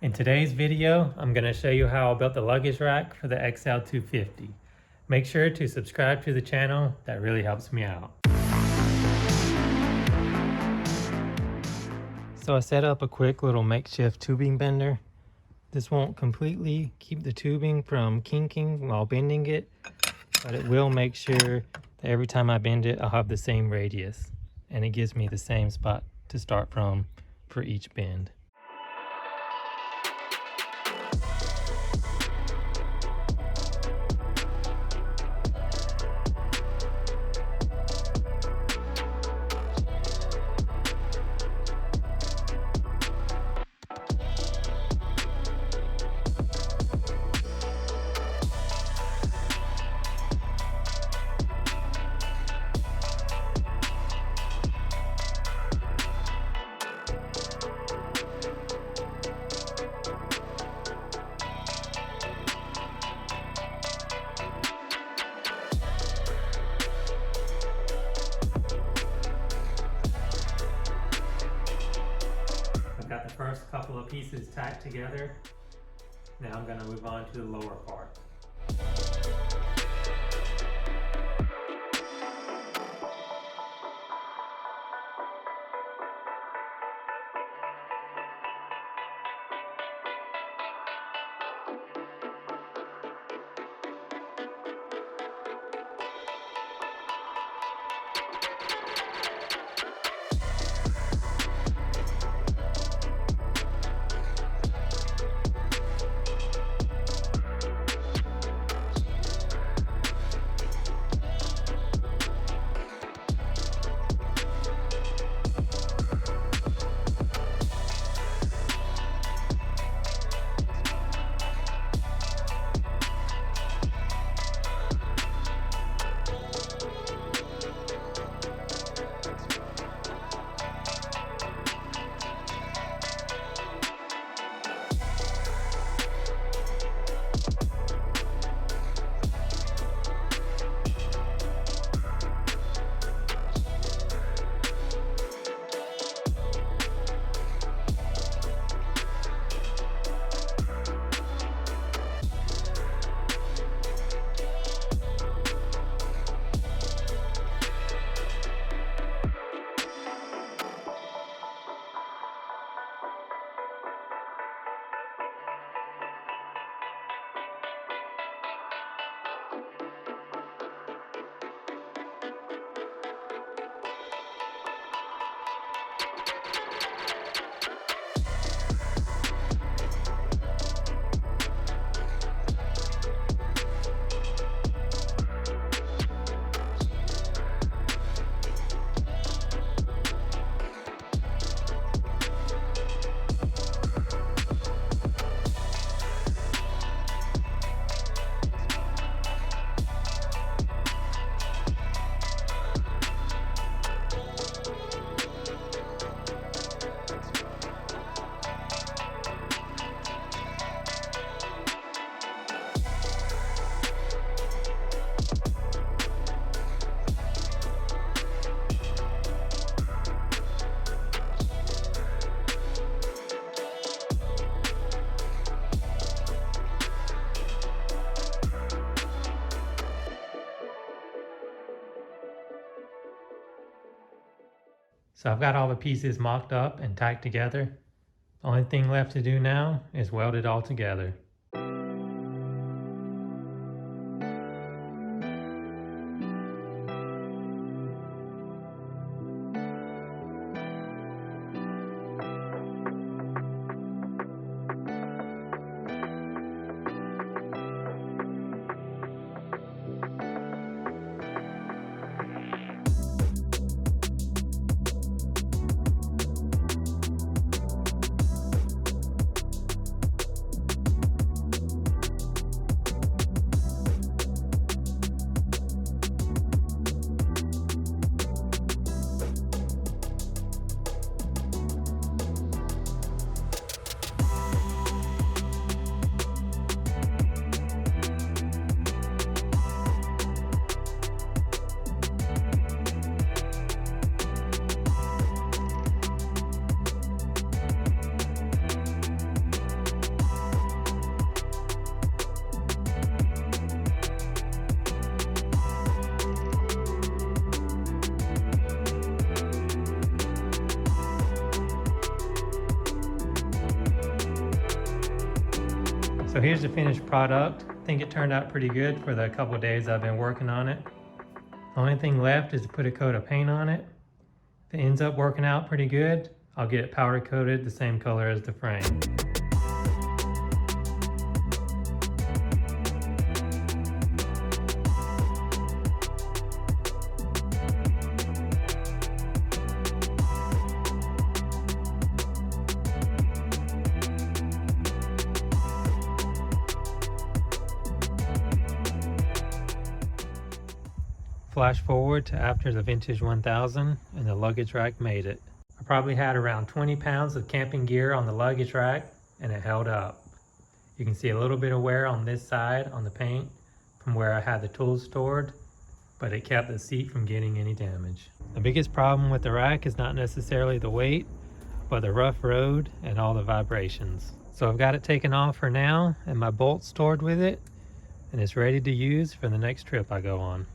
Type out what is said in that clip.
In today's video, I'm going to show you how I built the luggage rack for the XL250. Make sure to subscribe to the channel, that really helps me out. So I set up a quick little makeshift tubing bender. This won't completely keep the tubing from kinking while bending it, but it will make sure that every time I bend it, I'll have the same radius, and it gives me the same spot to start from for each bend. Got the first couple of pieces tacked together. Now I'm going to move on to the lower part. So I've got all the pieces mocked up and tacked together. The only thing left to do now is weld it all together. So here's the finished product. I think it turned out pretty good for the couple days I've been working on it. The only thing left is to put a coat of paint on it. If it ends up working out pretty good, I'll get it powder coated the same color as the frame. Flash forward to after the vintage 1000 and the luggage rack made it. I probably had around 20 pounds of camping gear on the luggage rack and it held up. You can see a little bit of wear on this side on the paint from where I had the tools stored, but it kept the seat from getting any damage. The biggest problem with the rack is not necessarily the weight, but the rough road and all the vibrations. So I've got it taken off for now and my bolts stored with it, and it's ready to use for the next trip I go on.